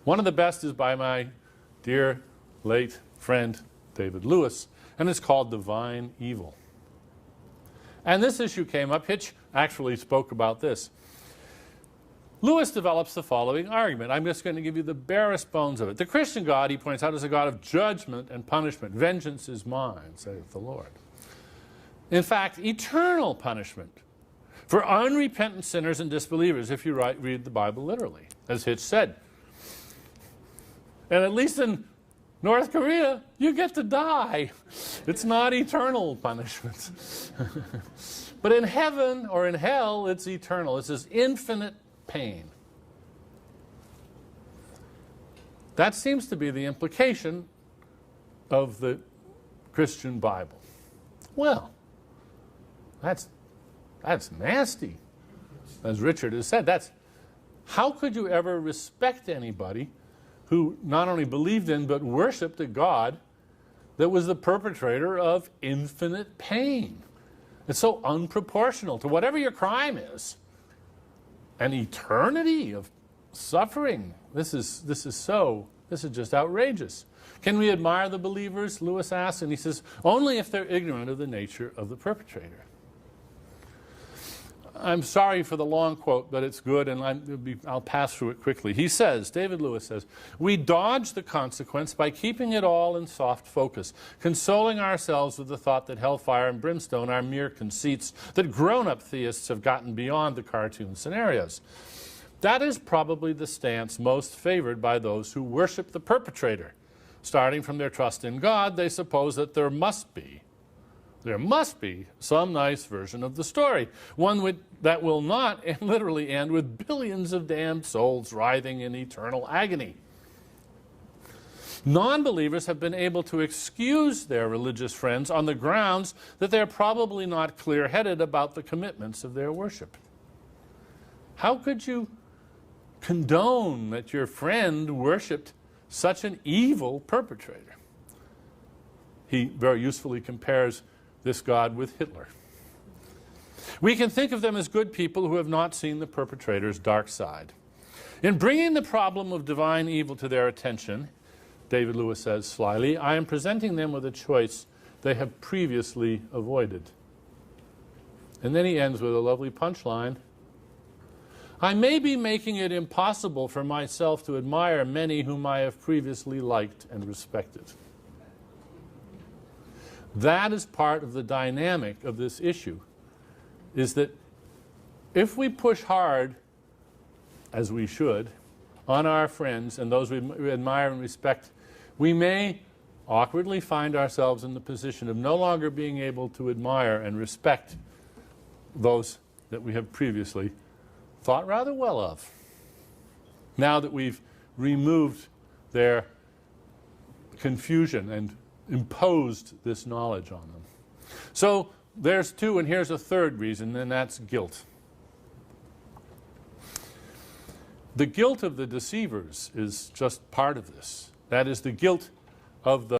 One of the best is by my dear late friend David Lewis, and it's called Divine Evil. And this issue came up. Hitch actually spoke about this. Lewis develops the following argument. I'm just going to give you the barest bones of it. The Christian God, he points out, is a God of judgment and punishment. Vengeance is mine, saith the Lord. In fact, eternal punishment for unrepentant sinners and disbelievers, if you read the Bible literally, as Hitch said. And at least in North Korea, you get to die. It's not eternal punishment. But in heaven or in hell, it's eternal. It's this infinite pain. That seems to be the implication of the Christian Bible. Well, that's nasty, as Richard has said. How could you ever respect anybody who not only believed in but worshipped a God that was the perpetrator of infinite pain? It's so unproportional to whatever your crime is. An eternity of suffering. This is just outrageous. Can we admire the believers? Lewis asks, and he says, only if they're ignorant of the nature of the perpetrator. I'm sorry for the long quote, but it's good, and I'll pass through it quickly. He says, David Lewis says, we dodge the consequence by keeping it all in soft focus, consoling ourselves with the thought that hellfire and brimstone are mere conceits, that grown-up theists have gotten beyond the cartoon scenarios. That is probably the stance most favored by those who worship the perpetrator. Starting from their trust in God, they suppose that there must be some nice version of the story, one that will not literally end with billions of damned souls writhing in eternal agony. Non-believers have been able to excuse their religious friends on the grounds that they're probably not clear-headed about the commitments of their worship. How could you condone that your friend worshipped such an evil perpetrator? He very usefully compares this God with Hitler. We can think of them as good people who have not seen the perpetrator's dark side. In bringing the problem of divine evil to their attention, David Lewis says slyly, I am presenting them with a choice they have previously avoided. And then he ends with a lovely punchline. I may be making it impossible for myself to admire many whom I have previously liked and respected. That is part of the dynamic of this issue, is that if we push hard, as we should, on our friends and those we admire and respect, we may awkwardly find ourselves in the position of no longer being able to admire and respect those that we have previously thought rather well of, now that we've removed their confusion and imposed this knowledge on them. So there's two, and here's a third reason, and that's guilt. The guilt of the deceivers is just part of this. That is the guilt of the